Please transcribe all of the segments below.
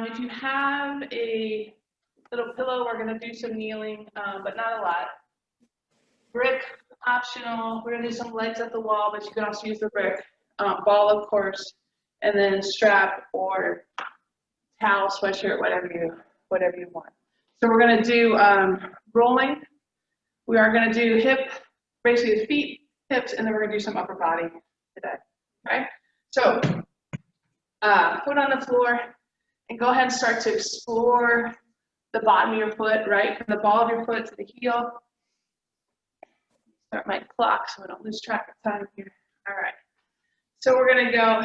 If you have a little pillow, we're going to do some kneeling, but not a lot. Brick, optional. We're going to do some legs at the wall, but you can also use the brick. Ball, of course, and then strap or towel, sweatshirt, whatever you want. So we're going to do rolling. We are going to do basically the feet, hips, and then we're going to do some upper body today. Okay? So foot on the floor, and go ahead and start to explore the bottom of your foot, right? From the ball of your foot to the heel. Start my clock so I don't lose track of time here. All right. So we're going to go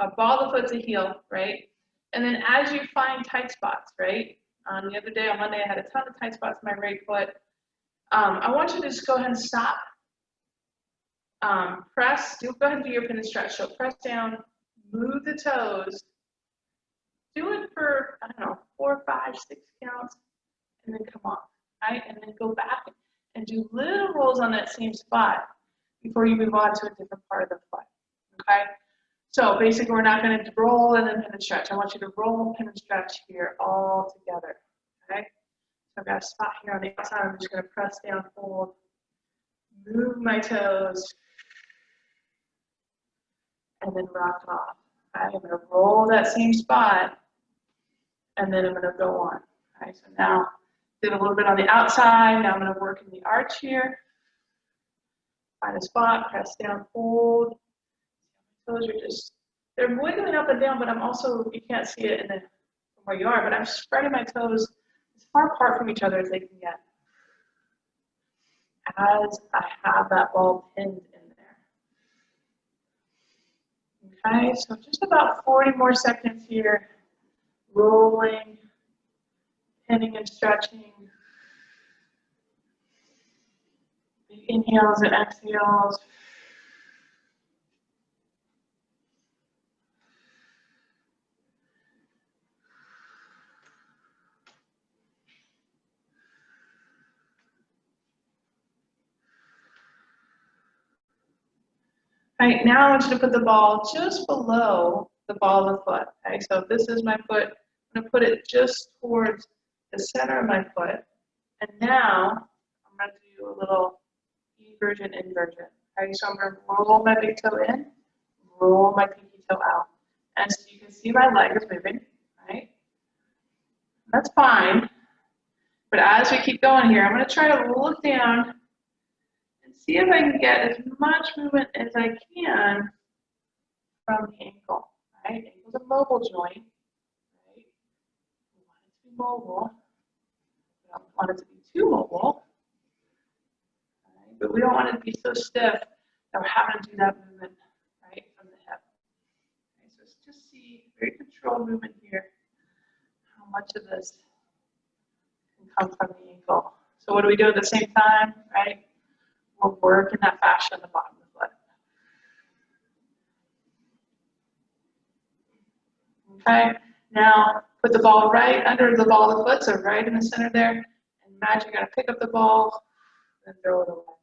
a ball of the foot to heel, right? And then as you find tight spots, right? The other day on Monday, I had a ton of tight spots in my right foot. I want you to just go ahead and stop. Press. Go ahead and do your pin and stretch. So press down, move the toes. Do it for, I don't know, 4, 5, 6 counts, and then come off, right? And then go back and do little rolls on that same spot before you move on to a different part of the foot, okay? So basically, we're not going to roll and then pin and stretch. I want you to roll, pin and stretch here all together, okay? So I've got a spot here on the outside. I'm just going to press down, hold, move my toes, and then rock off. Okay? I'm going to roll that same spot, and then I'm going to go on. Okay? So now, did a little bit on the outside. Now I'm going to work in the arch here. Find a spot, press down, hold. Toes are just, they're wiggling up and down, but I'm also, you can't see it from where you are, but I'm spreading my toes as far apart from each other as they can get. As I have that ball pinned in there. Okay, so just about 40 more seconds here. Rolling, pinning and stretching. Big inhales and exhales. All right, now I want you to put the ball just below the ball of the foot. Okay, so if this is my foot, I'm going to put it just towards the center of my foot. And now I'm going to do a little eversion, inversion. Okay, so I'm going to roll my big toe in, roll my pinky toe out. And so you can see my leg is moving, right? That's fine. But as we keep going here, I'm going to try to look down and see if I can get as much movement as I can from the ankle, right? Ankle's a mobile joint, right? We want it to be mobile. We don't want it to be too mobile, right? But we don't want it to be so stiff that we're having to do that movement, right, from the hip. Okay, so let's just see very controlled movement here. How much of this can come from the ankle? So what do we do at the same time, right? We're working that fascia on the bottom of the foot. Okay, now put the ball right under the ball of the foot, so right in the center there. And imagine you're going to pick up the ball and throw it away.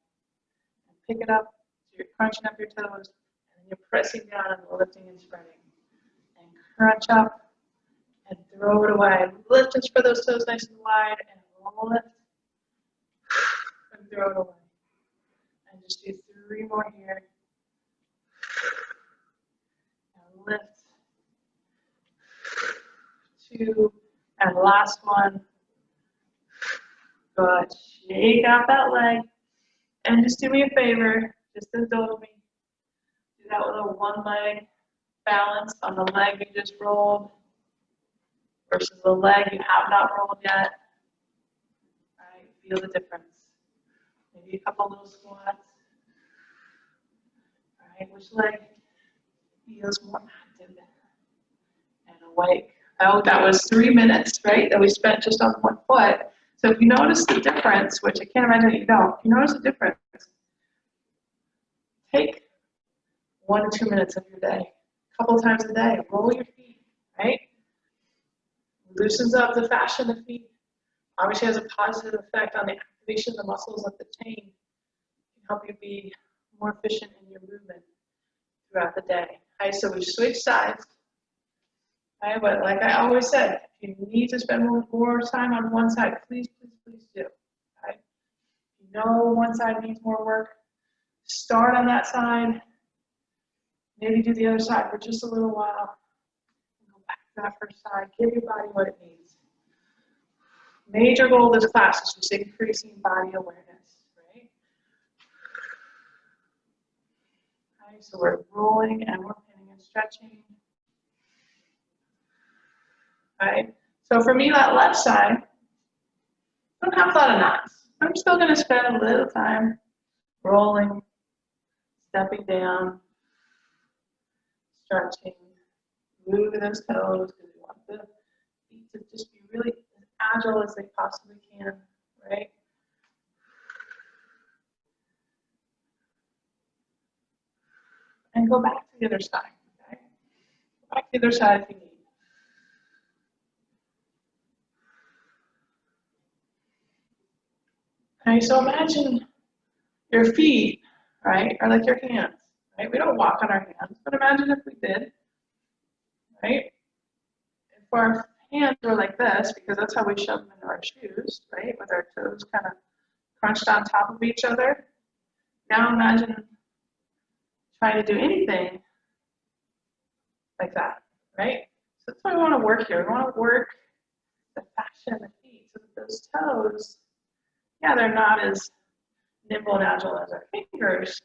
And pick it up, so you're crunching up your toes, and then you're pressing down and lifting and spreading. And crunch up and throw it away. Lift and spread those toes nice and wide, and lift and throw it away. And just do 3 more here. And lift. 2, and last one. Good. Shake out that leg. And just do me a favor, just indulge me. Do that little one leg balance on the leg you just rolled versus the leg you have not rolled yet. All right, feel the difference. Maybe a couple little squats. All right, which leg feels more active and awake? Oh, that was 3 minutes, right, that we spent just on one foot. So if you notice the difference, which I can't imagine you don't, if you notice the difference, take 1 to 2 minutes of your day, a couple times a day, roll your feet, right? Loosens up the fascia in the feet. Obviously has a positive effect on the activation of the muscles of the chain. Can help you be more efficient in your movement throughout the day. Okay, so we switch sides. Okay, but like I always said, if you need to spend more time on one side, please, please, please do. Okay? If you know one side needs more work, start on that side, maybe do the other side for just a little while, and go back to that first side, give your body what it needs. Major goal of this class is just increasing body awareness, right? Okay, so we're rolling and we're pinning and stretching. Right? So for me, that left side, I don't have a lot of knots. I'm still going to spend a little time rolling, stepping down, stretching, moving those toes because we want the feet to just be really as agile as they possibly can, right? And go back to the other side, okay? Go back to the other side if you need. Okay, so imagine your feet, right, are like your hands, right? We don't walk on our hands, but imagine if we did, right? If our hands were like this, because that's how we shove them into our shoes, right? With our toes kind of crunched on top of each other. Now imagine trying to do anything like that, right? So that's why we want to work here. We want to work the fascia in the feet so that those toes, yeah, they're not as nimble and agile as our fingers.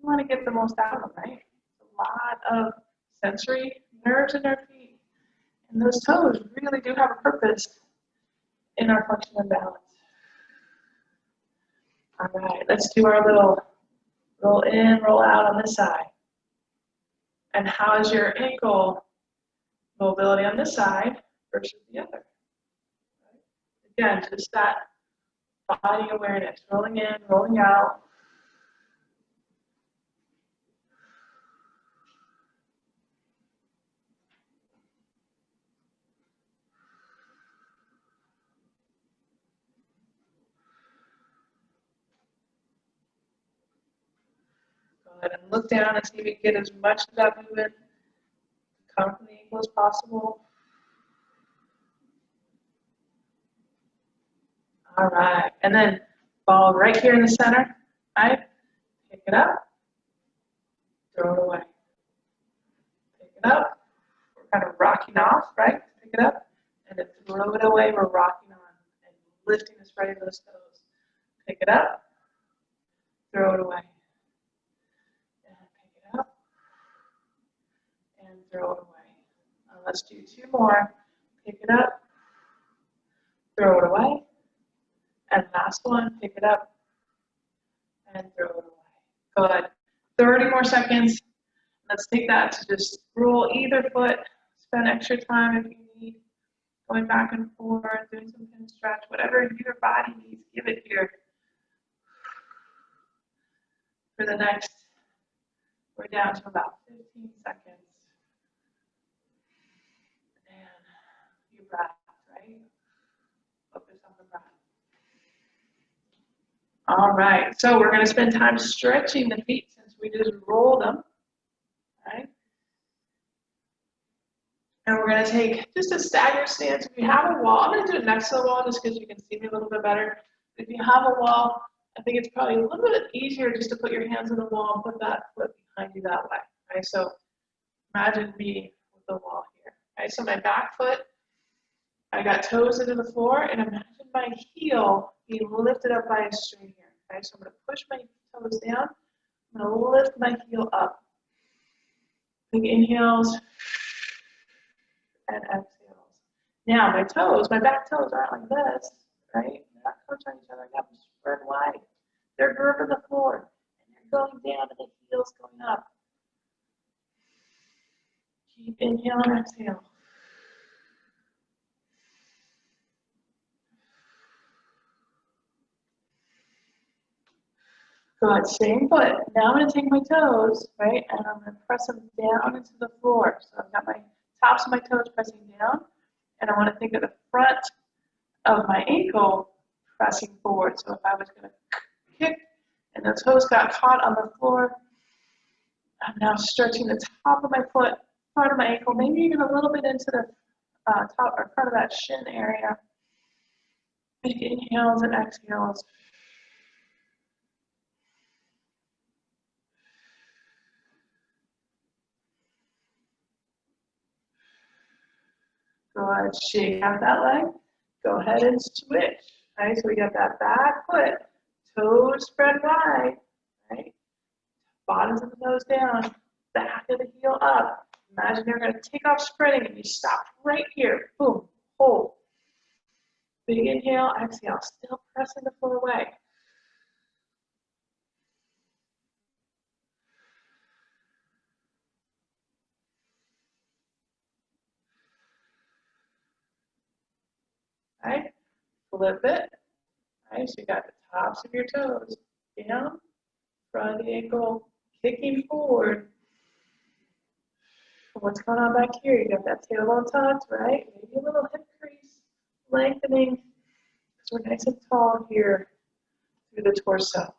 We want to get the most out of them, right? A lot of sensory nerves in our feet. And those toes really do have a purpose in our function and balance. All right, let's do our little roll in, roll out on this side. And how is your ankle mobility on this side versus the other? Again, just that body awareness, rolling in, rolling out. Go ahead and look down and see if you can get as much of that movement come from the ankle as possible. All right, and then ball right here in the center, right? Pick it up, throw it away. Pick it up, we're kind of rocking off, right? Pick it up, and then throw it away, we're rocking on and lifting the spread of those toes. Pick it up, throw it away. And pick it up, and throw it away. Let's do two more. Pick it up, throw it away. And last one, pick it up and throw it away. Good. 30 more seconds. Let's take that to just roll either foot. Spend extra time if you need. Going back and forth, doing some pin stretch, whatever your body needs, give it here. For the next, we're down to about 15 seconds. And your breath, right? Focus on the breath. All right, so we're going to spend time stretching the feet since we just rolled them, right? And we're going to take just a staggered stance. If you have a wall, I'm going to do it next to the wall just because you can see me a little bit better. If you have a wall, I think it's probably a little bit easier just to put your hands on the wall and put that foot behind you that way, right? So imagine me with the wall here, right? So my back foot, I got toes into the floor, and imagine my heel being lifted up by a string here, okay? So I'm going to push my toes down. I'm going to lift my heel up. Big inhales and exhales. Now my toes, my back toes aren't like this, right? They're not touching each other. I got them spread wide. They're gripping the floor, and they're going down, and the heel's going up. Keep inhale and exhale. Good, same foot. Now I'm going to take my toes, right, and I'm going to press them down into the floor. So I've got my tops of my toes pressing down, and I want to think of the front of my ankle pressing forward. So if I was going to kick and the toes got caught on the floor, I'm now stretching the top of my foot front of my ankle, maybe even a little bit into the top or front of that shin area. Big inhales and exhales. Good. Shake out that leg. Go ahead and switch. Right? So we got that back foot, toes spread wide. Right? Bottoms of the nose down, back of the heel up. Imagine you're going to take off spreading and you stop right here. Boom. Hold. Big inhale, exhale. Still pressing the foot away. Right? Flip it. Right? So you got the tops of your toes down, front of the ankle, kicking forward. What's going on back here? You got that tailbone tucked, right? Maybe a little hip crease lengthening. So we're nice and tall here through the torso.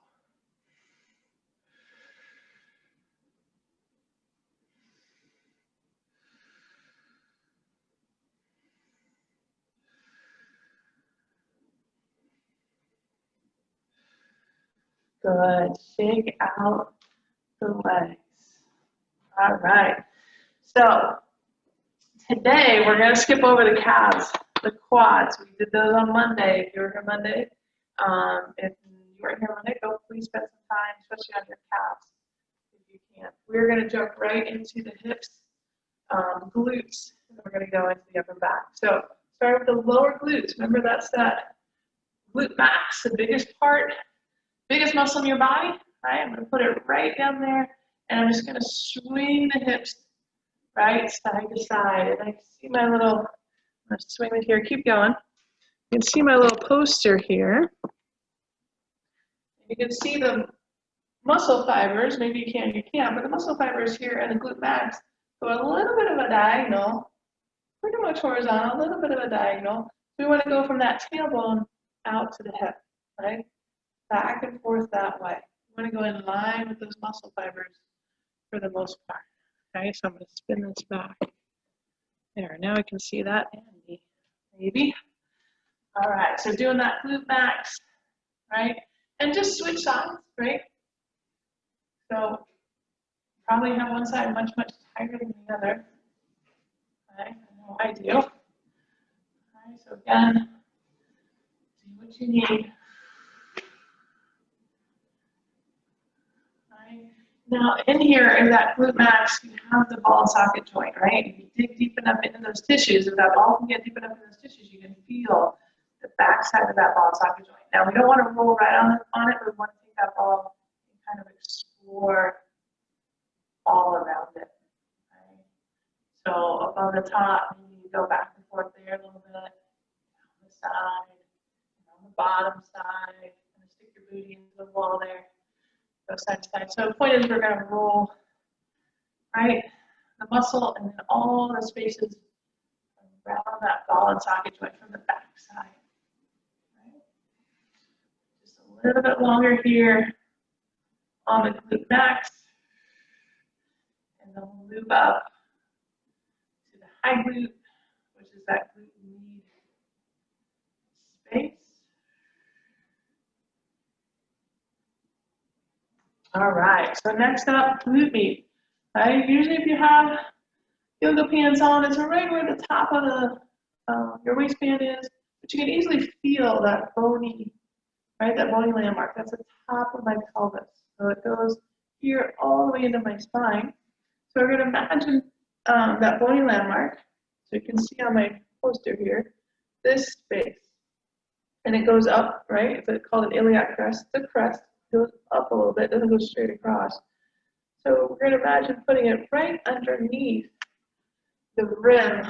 Good. Shake out the legs. All right. So today we're going to skip over the calves, the quads. We did those on Monday. If you were here Monday, if you weren't here Monday, go please spend some time, especially on your calves, if you can. We're going to jump right into the hips, glutes, and we're going to go into the upper back. So start with the lower glutes. Remember that's that glute max, the biggest part, biggest muscle in your body. Right? I'm going to put it right down there, and I'm just going to swing the hips right side to side. And I see my little, I'm going to swing it here. Keep going. You can see my little poster here. You can see the muscle fibers. Maybe you can't, but the muscle fibers here and the glute max go a little bit of a diagonal, pretty much horizontal, a little bit of a diagonal. We want to go from that tailbone out to the hip, right? Back and forth that way. We want to go in line with those muscle fibers for the most part. Okay, so I'm going to spin this back. There, now I can see that handy, maybe. All right, so doing that glute max, right? And just switch sides, right? So probably have one side much, much tighter than the other. Okay, I know I do. All right, so again, do what you need. Now, in here, in that glute max, you have the ball and socket joint, right? If you dig deep enough into those tissues, if that ball can get deep enough in those tissues, you can feel the back side of that ball and socket joint. Now, we don't want to roll right on it, but we want to take that ball and kind of explore all around it. Right? So up on the top, maybe you go back and forth there a little bit, on the side, on the bottom side, kind of stick your booty into the wall there. Go side to side. So the point is we're going to roll, right, the muscle and then all the spaces around that ball and socket joint from the back side. Right? Just a little bit longer here on the glute max. And then we'll move up to the high glute, which is that glute med space. All right, so next up, glute med. Right? Usually if you have yoga pants on, it's right where the top of the your waistband is, but you can easily feel that bony, right? That bony landmark. That's the top of my pelvis. So it goes here all the way into my spine. So we're going to imagine that bony landmark. So you can see on my poster here, this space. And it goes up, right? It's called an iliac crest. The crest goes up a little bit, doesn't go straight across. So we're going to imagine putting it right underneath the rim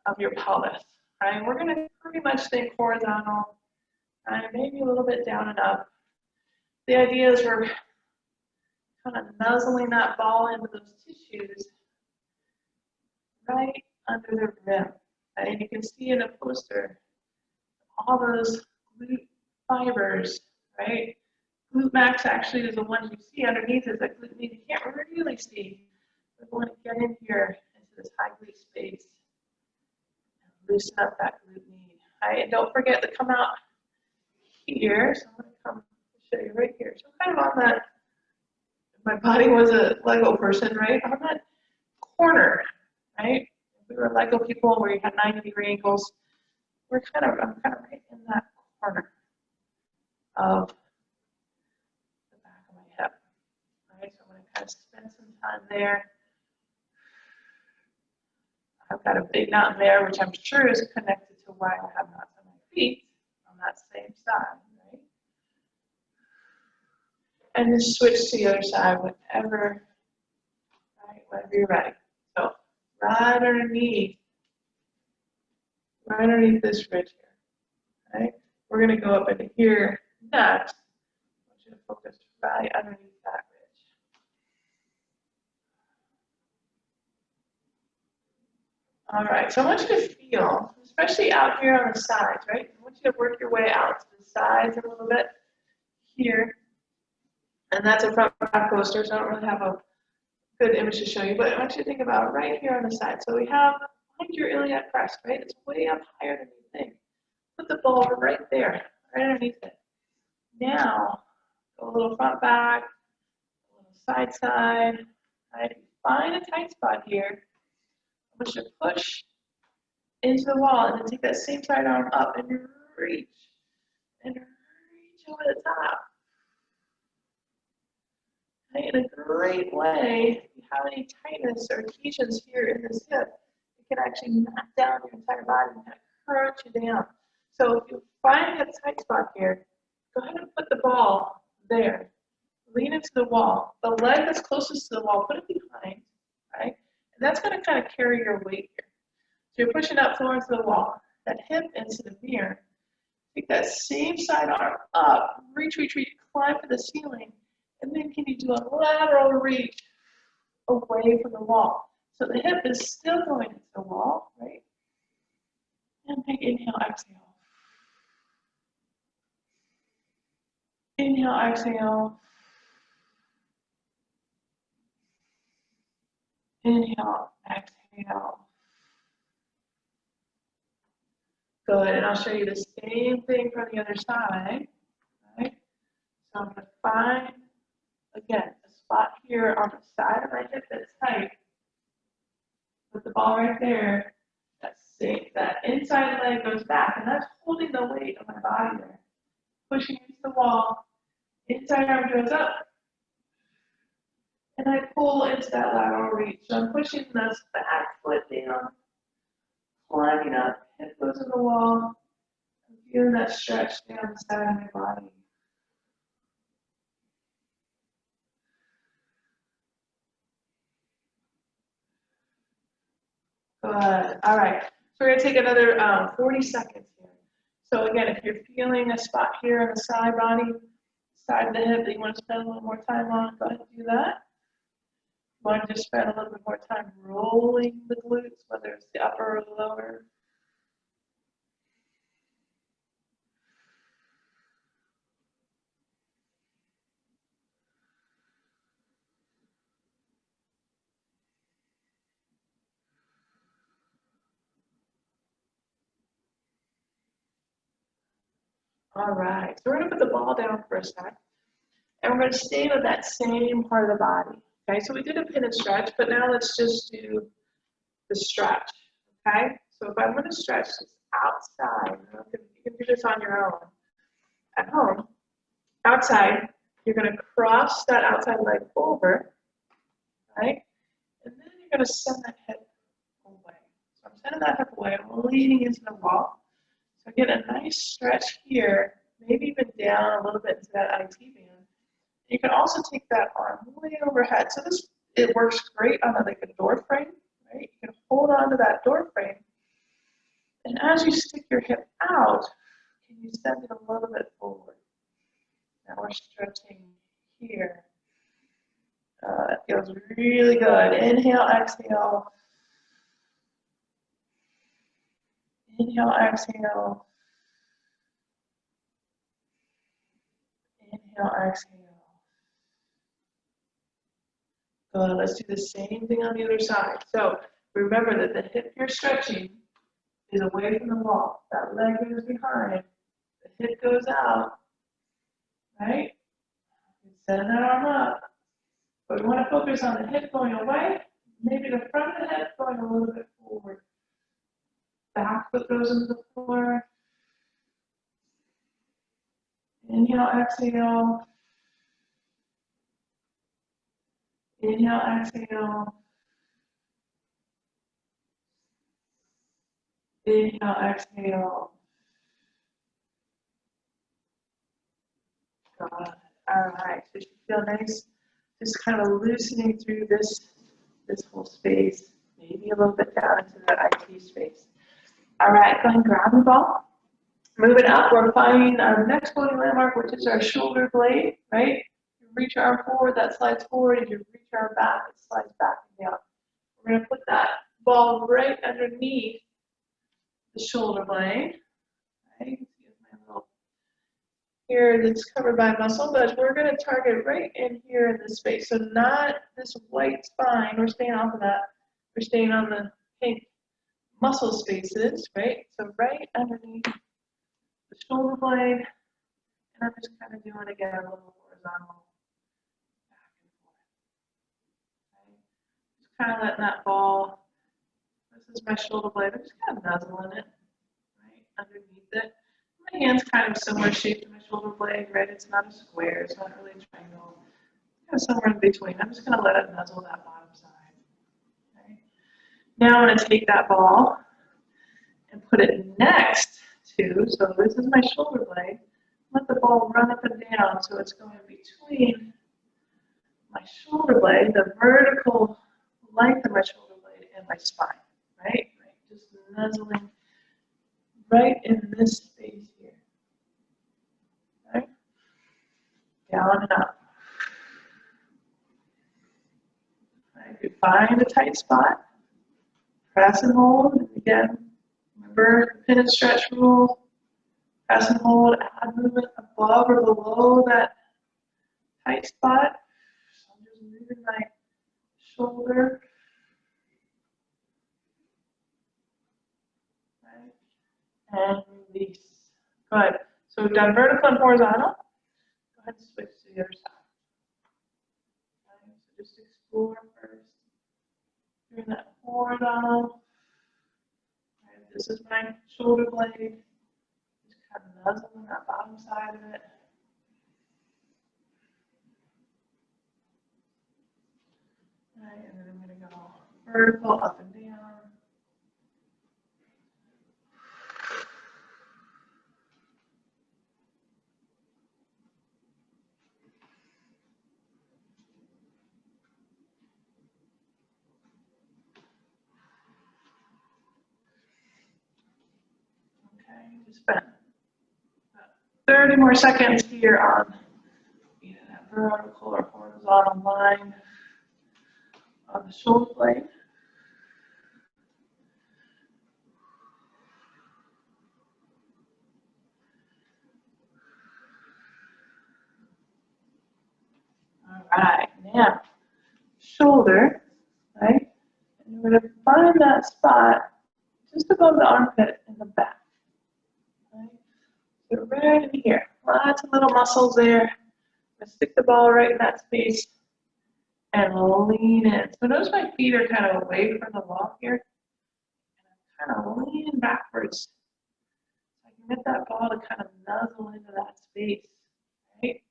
of your pelvis. Right? We're going to pretty much think horizontal, and maybe a little bit down and up. The idea is we're kind of nuzzling that ball into those tissues right under the rim. Right? And you can see in the poster all those glute fibers, right? Glute max actually is the one you see underneath is that glute med you can't really see. We want to get in here into this high glute space. And loosen up that glute med. All right, and don't forget to come out here. So I'm going to come show you right here. So I'm kind of on that, if my body was a Lego person, right? On that corner, right? If we were Lego people where you had 90-degree angles, I'm kind of right in that corner of the back of my hip. All right, so I'm going to kind of spend some time there. I've got a big knot there, which I'm sure is connected to why I have knots on my feet on that same side, right? And then switch to the other side whenever, right, whenever you're ready. So right underneath this ridge here, right? We're going to go up into here next. I want you to focus right underneath that ridge. All right, so I want you to feel, especially out here on the sides, right? I want you to work your way out to the sides a little bit here. And that's a front back poster, so I don't really have a good image to show you, but I want you to think about right here on the side. So we have behind your iliac crest, right? It's way up higher than you think. Put the ball right there, right underneath it. Now, go a little front back, a little side side. Right? Find a tight spot here. I want you to push into the wall and then take that same side arm up and reach over the top. In a great way, if you have any tightness or adhesions here in this hip, it can actually knock down your entire body and kind of crunch you down. So if you find a tight spot here, go ahead and put the ball there. Lean into the wall. The leg that's closest to the wall, put it behind, right? And that's going to kind of carry your weight here. So you're pushing up towards the wall, that hip into the mirror. Take that same side arm up, reach, climb to the ceiling. And then can you do a lateral reach away from the wall? So the hip is still going into the wall, right? And big inhale, exhale. Inhale, exhale. Inhale, exhale. Good, and I'll show you the same thing from the other side, right? So I'm going to find, again, a spot here on the side of my hip that's tight. Put the ball right there. That inside leg goes back, and that's holding the weight of my body there. Pushing into the wall. Inside arm goes up. And I pull into that lateral reach. So I'm pushing this back foot down, climbing up, hip goes in the wall. I'm feeling that stretch down the side of my body. Good. All right. So we're going to take another 40 seconds here. So again, if you're feeling a spot here on the side body, side of the hip that you want to spend a little more time on, go ahead and do that. You want to just spend a little bit more time rolling the glutes, whether it's the upper or the lower. All right, so we're going to put the ball down for a sec, and we're going to stay with that same part of the body. Okay, so we did a pin and stretch, but now let's just do the stretch. Okay, so if I'm going to stretch this outside, you can do this on your own at home. Outside, you're going to cross that outside leg over, right? And then you're going to send that hip away. So I'm sending that hip away, I'm leaning into the wall. So get a nice stretch here, maybe even down a little bit into that IT band. You can also take that arm way overhead. So it works great on like a door frame, right? You can hold on to that door frame. And as you stick your hip out, can you send it a little bit forward? Now we're stretching here. That feels really good. Inhale, exhale. Inhale, exhale. Inhale, exhale. Good. Let's do the same thing on the other side. So remember that the hip you're stretching is away from the wall. That leg goes behind. The hip goes out, right? Send that arm up. But we want to focus on the hip going away, maybe the front of the hip going a little bit forward. Back foot goes into the floor. Inhale, exhale. Inhale, exhale. Inhale, exhale. Good. All right. So you feel nice, just kind of loosening through this whole space, maybe a little bit down into the IT space. All right, go ahead and grab the ball. Moving up, we're finding our next floating landmark, which is our shoulder blade, right? You reach your arm forward, that slides forward. As you reach your arm back, it slides back and down. We're going to put that ball right underneath the shoulder blade. Right? My little here that's covered by muscle, but we're going to target right in here in this space. So not this white spine. We're staying off of that. We're staying on the pink muscle spaces, right? So right underneath the shoulder blade, and I'm just kind of doing again a little horizontal back and forth. Okay? Just kind of letting that ball. This is my shoulder blade. I'm just kind of nuzzling it right underneath it. My hand's kind of similar shape to my shoulder blade, right? It's not a square, it's not really a triangle. Kind of somewhere in between. I'm just going to let it nuzzle that bottom side. Okay? Now I'm going to take that ball and put it next to, so this is my shoulder blade. Let the ball run up and down so it's going between my shoulder blade, the vertical length of my shoulder blade, and my spine, right? Just nuzzling right in this space here. Okay? Down and up. Right? If you find a tight spot, press and hold. Again, remember the pin and stretch rule. Press and hold, add movement above or below that tight spot. So I'm just moving my shoulder. Right? And release. Good. So we've done vertical and horizontal. Go ahead and switch to the other side. Okay? So just explore first. Doing that horizontal. Right? This is my shoulder blade. Just kind of nuzzling that bottom side of it. Right, and then I'm going to go vertical, up and down. Okay, just spend 30 more seconds here on either that vertical or horizontal line on the shoulder blade. All right, now shoulder, right? And we're going to find that spot just above the armpit in the back. Right? So right in here, lots of little muscles there. I'm going to stick the ball right in that space and lean in. So notice my feet are kind of away from the wall here. And I'm kind of leaning backwards. So I can get that ball to kind of nuzzle into that space. Right?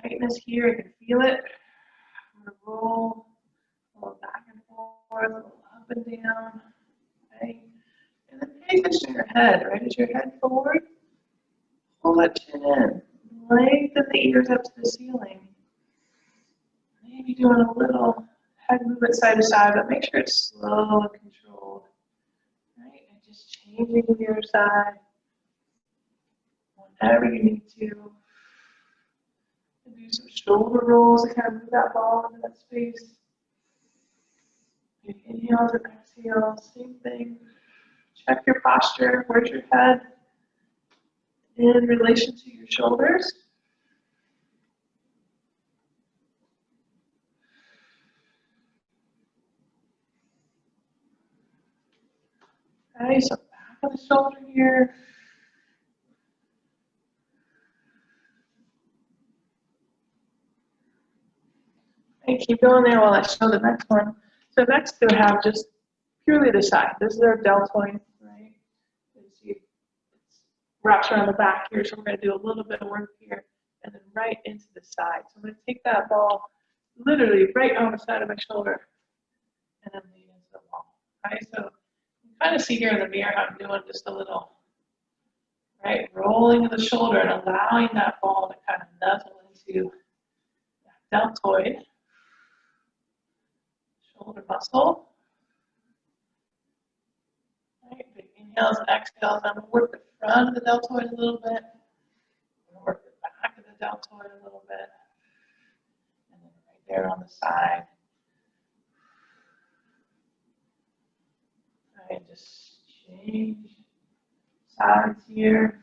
Tightness here, I can feel it. I'm going to roll a little back and forth, a little up and down. Okay? And then pay attention to your head, right? As your head forward, pull that chin in. Lengthen the ears up to the ceiling. Maybe doing a little head movement side to side, but make sure it's slow and controlled. Right? And just changing to the other side whenever you need to. And do some shoulder rolls to kind of move that ball into that space. Inhales and exhales, same thing. Check your posture. Where's your head in relation to your shoulders? Okay, so back of the shoulder here. Okay, keep going there while I show the next one. So next you'll have just purely the side. This is our deltoid, right? It wraps around the back here, so we're going to do a little bit of work here and then right into the side. So I'm going to take that ball literally right on the side of my shoulder and then lead into the ball. Right? So you can kind of see here in the mirror how I'm doing just a little, right? Rolling the shoulder and allowing that ball to kind of nuzzle into that deltoid shoulder muscle. Right, big inhales and exhales. I'm going to work the front of the deltoid a little bit. I'm going to work the back of the deltoid a little bit. And then right there on the side. Right, just change sides here.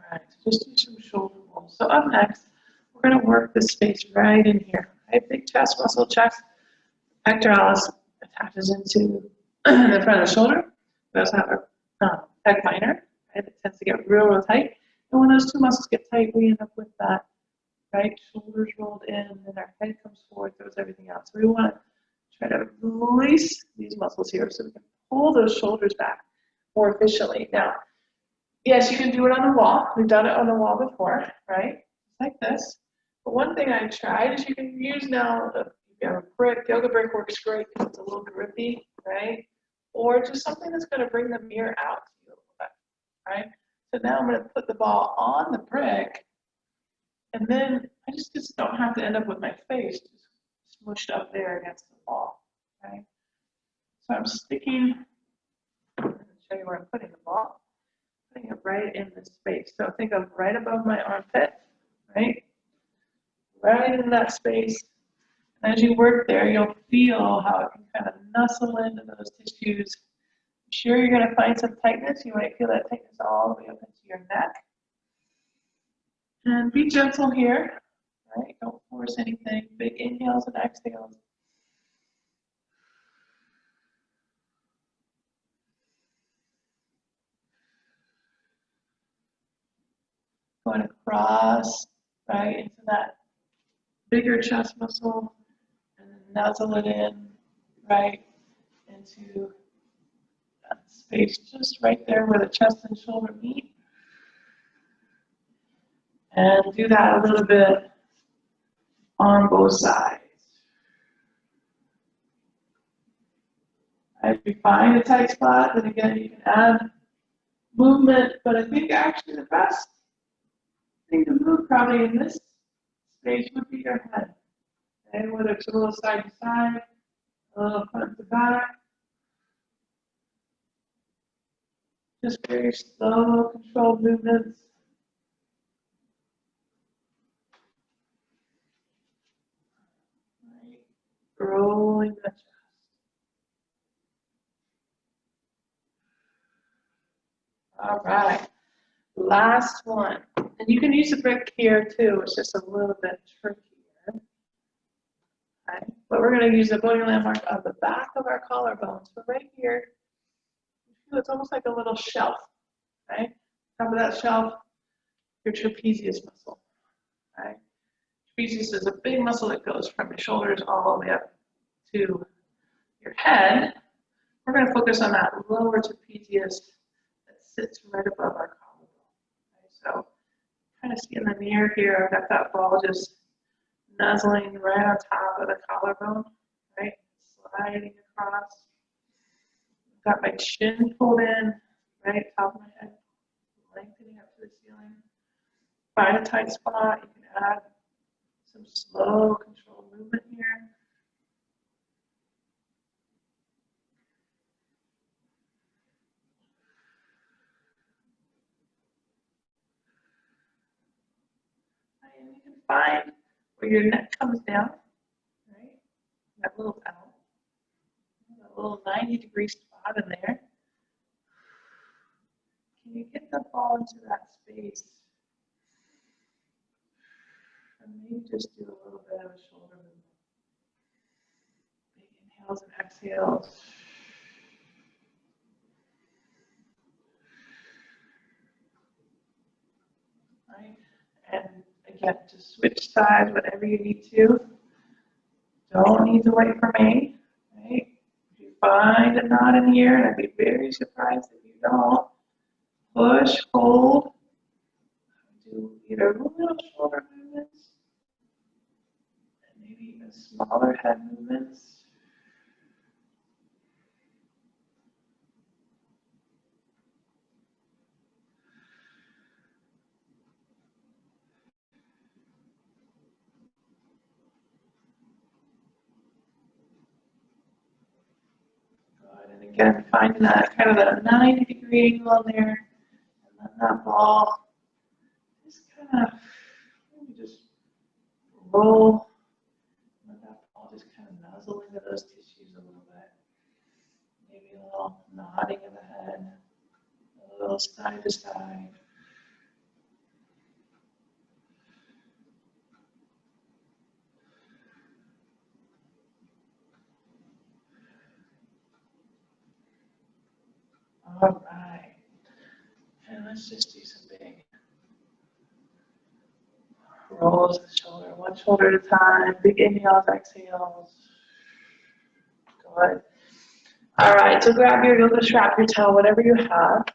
All right, so just do some shoulder rolls. So up next, we're going to work this space right in here. Right, big chest muscle, chest. Pectoralis attaches into the front of the shoulder. We also have our pec minor, right? It tends to get real, real tight. And when those two muscles get tight, we end up with that, right? Shoulders rolled in, and our head comes forward, throws everything out. So we want to try to release these muscles here so we can pull those shoulders back more efficiently. Now, yes, you can do it on the wall. We've done it on the wall before, right? Like this. But one thing I tried is you can use now, if you have a brick, yoga brick works great because it's a little grippy, right? Or just something that's going to bring the mirror out to you a little bit, right? So now I'm going to put the ball on the brick, and then I just don't have to end up with my face just smushed up there against the wall, right? So I'm sticking, I'm going to show you where I'm putting the ball. Putting it right in this space. So think of right above my armpit, right? Right in that space. And as you work there, you'll feel how it can kind of nuzzle into those tissues. I'm sure you're going to find some tightness. You might feel that tightness all the way up into your neck. And be gentle here, right? Don't force anything. Big inhales and exhales. Going across, right, into that bigger chest muscle, and then nuzzle it in, right, into that space just right there where the chest and shoulder meet. And do that a little bit on both sides. If you find a tight spot, then again you can add movement, but I think actually the best thing to move probably in this space would be your head. Okay, whether it's a little side to side, a little front to back. Just very slow, controlled movements. Right. Rolling the chest. All right. Last one. And you can use a brick here too. It's just a little bit trickier. Okay. But we're going to use the bony landmark of the back of our collarbone. So right here, it's almost like a little shelf. Right? Top of that shelf, your trapezius muscle. Right? Trapezius is a big muscle that goes from your shoulders all the way up to your head. We're going to focus on that lower trapezius that sits right above our collarbone. Okay? So kind of see in the mirror here, I've got that ball just nuzzling right on top of the collarbone, right? Sliding across. I've got my chin pulled in, right? Top of my head, lengthening up to the ceiling. Find a tight spot. You can add some slow, controlled movement here. And you can find where your neck comes down, right? That little L. little 90-degree spot in there. Can you get the ball into that space? And maybe just do a little bit of a shoulder movement. Big inhales and exhales. Right? And again, just switch sides whenever you need to. Don't need to wait for me. Right? If you find a knot in here, and I'd be very surprised if you don't, push, hold, do either little shoulder movements and maybe even smaller head movements. Good. And again, find that kind of that 90-degree angle in there, and let that ball just kind of maybe just roll. Let that ball just kind of nuzzle into those tissues a little bit. Maybe a little nodding of the head, a little side to side. All right. And let's just do some big rolls of the shoulder, one shoulder at a time, big inhales, exhales. Good. All right, so grab your yoga strap, your towel, whatever you have,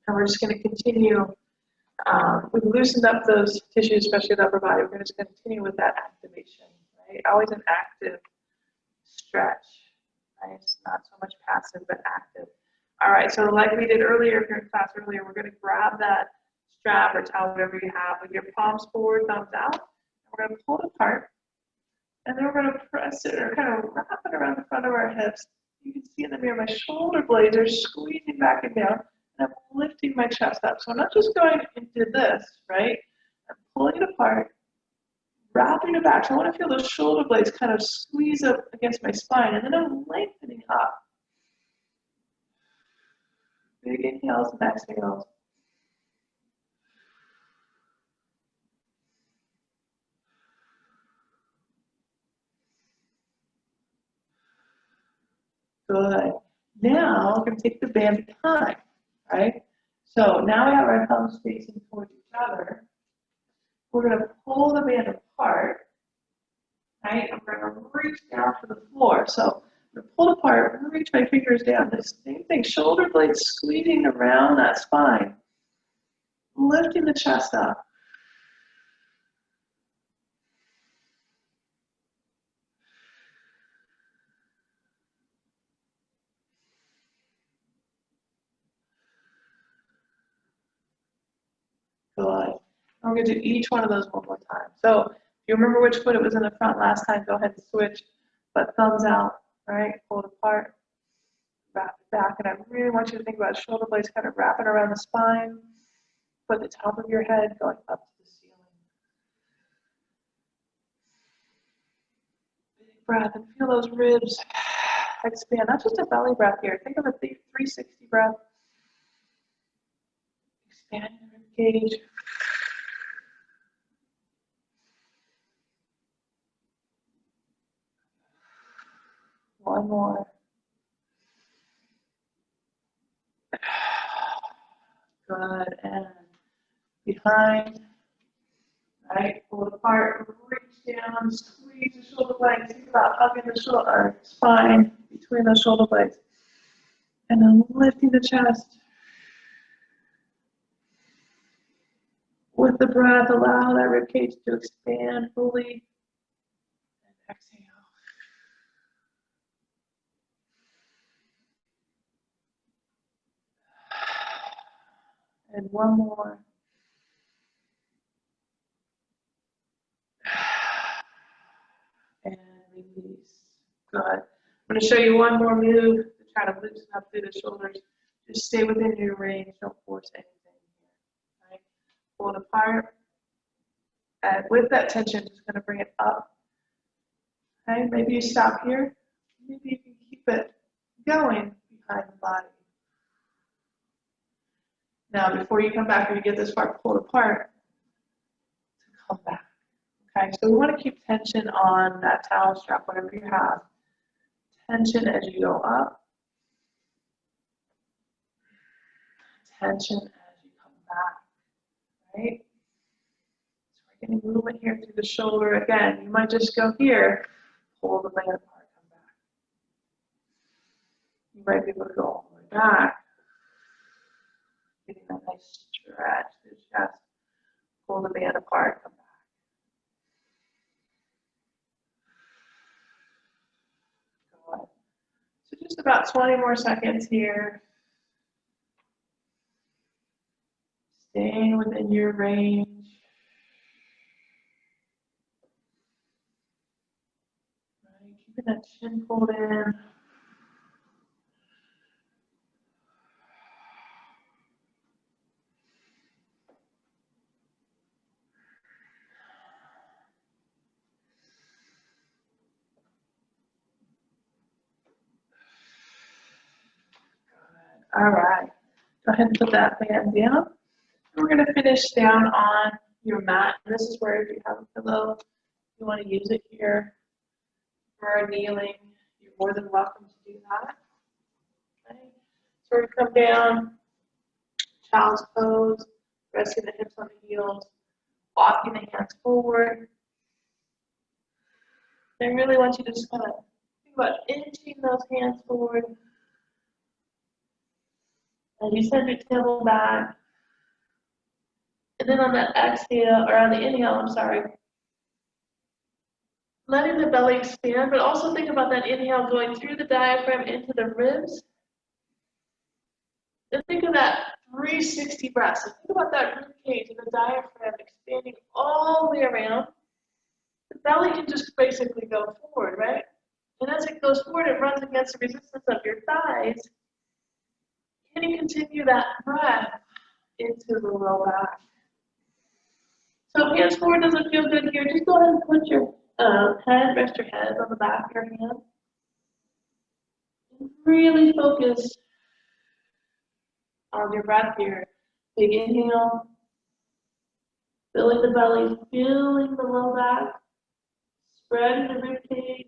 and we're just going to continue. We've loosened up those tissues, especially the upper body. We're going to continue with that activation, right? Always an active stretch, right? It's not so much passive, but active. All right, so like we did earlier, here in class earlier, we're going to grab that strap or towel, whatever you have, with your palms forward, thumbs out, and we're going to pull it apart, and then we're going to press it or kind of wrap it around the front of our hips. You can see in the mirror, my shoulder blades are squeezing back and down, and I'm lifting my chest up. So I'm not just going into this, right? I'm pulling it apart, wrapping it back. So I want to feel those shoulder blades kind of squeeze up against my spine, and then I'm lengthening up. Big inhales and exhales. Good. Now we're going to take the band behind, right? So now we have our thumbs facing towards each other. We're going to pull the band apart, right? And we're going to reach down to the floor. So I'm going to pull apart and reach my fingers down. The same thing, shoulder blades squeezing around that spine, lifting the chest up. Good. We're going to do each one of those one more time. So if you remember which foot it was in the front last time, go ahead and switch. But thumbs out, right? Pull it apart, wrap it back. And I really want you to think about shoulder blades kind of wrapping around the spine, put the top of your head going up to the ceiling. Big breath and feel those ribs expand. Not just a belly breath here. Think of a 360 breath. Expanding the rib cage. One more. Good. And behind, right? Pull it apart, reach down, squeeze the shoulder blades. Think about hugging the shoulder spine between the shoulder blades. And then lifting the chest. With the breath, allow that rib cage to expand fully. And exhale. And one more. And release. Good. I'm going to show you one more move to try to loosen up through the shoulders. Just stay within your range. Don't force anything here. Right? Pull it apart. And with that tension, just going to bring it up. Okay? Maybe you stop here. Maybe you can keep it going behind the body. Now, before you come back, when you get this part pulled apart, to come back. Okay, so we want to keep tension on that towel strap, whatever you have. Tension as you go up. Tension as you come back, right? So we're getting movement here through the shoulder. Again, you might just go here, pull the band apart, come back. You might be able to go all the way back, getting that nice stretch through the chest, pull the band apart, come back. Good. So just about 20 more seconds here. Staying within your range. Right, keeping that chin pulled in. All right, go ahead and put that band down. We're going to finish down on your mat. And this is where if you have a pillow, you want to use it here for kneeling, you're more than welcome to do that. Okay. So we're going to come down, child's pose, resting the hips on the heels, walking the hands forward. I really want you to just kind of think about inching those hands forward. And you send your tailbone back. And then on that exhale, or on the inhale, I'm sorry, letting the belly expand, but also think about that inhale going through the diaphragm into the ribs. And think of that 360 breath. So think about that rib cage and the diaphragm expanding all the way around. The belly can just basically go forward, right? And as it goes forward, it runs against the resistance of your thighs. Can you continue that breath into the low back? So if hands forward doesn't feel good here, just go ahead and put your head, rest your head on the back of your hand. And really focus on your breath here. Big inhale, filling the belly, filling the low back, spreading the rib cage,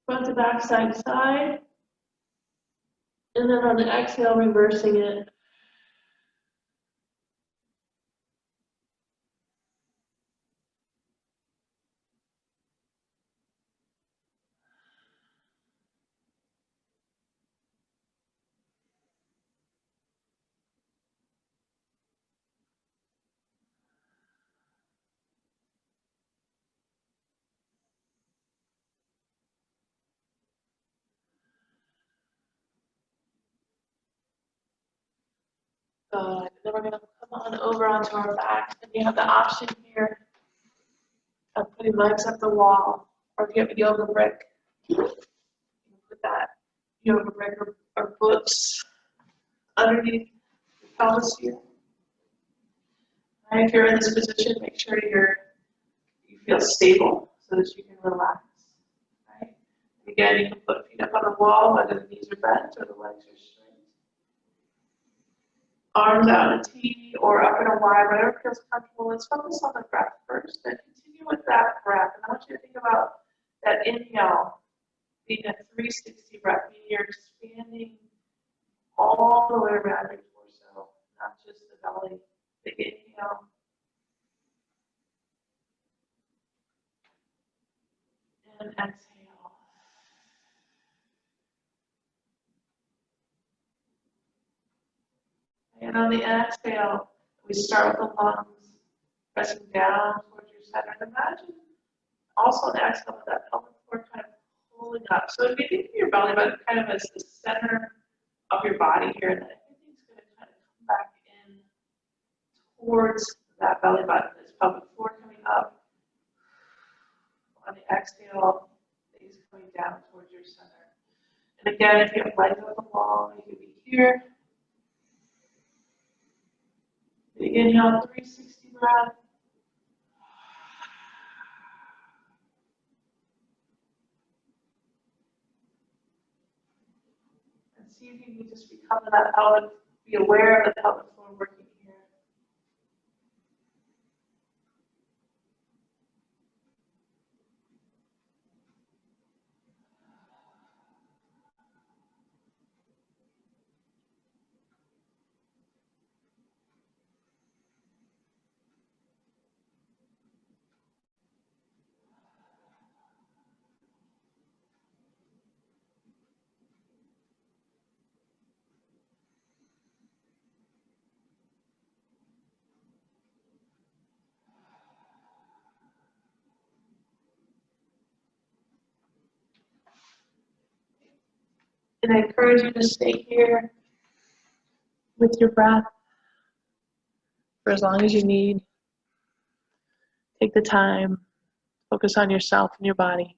front to back, side to side. And then on the exhale, reversing it. Good. And then we're going to come on over onto our back. And you have the option here of putting legs up the wall, or if you have a yoga brick, you can put that yoga brick or books underneath the pelvis here. Right, if you're in this position, make sure you feel stable so that you can relax. Right? And again, you can put feet up on the wall, whether the knees are bent or the legs are straight. Arms out in a T or up in a Y, whatever feels comfortable. Let's focus on the breath first and continue with that breath. And I want you to think about that inhale being a 360 breath, meaning you're expanding all the way around your torso, not just the belly. Big inhale. And exhale. And on the exhale, we start with the lungs, pressing down towards your center. And imagine also an exhale with that pelvic floor kind of pulling up. So if you think of your belly button kind of as the center of your body here, and then everything's going to kind of come back in towards that belly button, this pelvic floor coming up. On the exhale, things coming down towards your center. And again, if you have legs on the wall, you could be here. Big inhale, 360 breath. see if you can just recover that pelvic, be aware of the pelvic floor working here. And I encourage you to stay here with your breath for as long as you need. Take the time, focus on yourself and your body.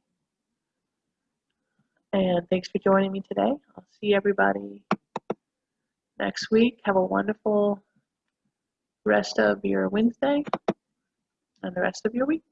And thanks for joining me today. I'll see everybody next week. Have a wonderful rest of your Wednesday and the rest of your week.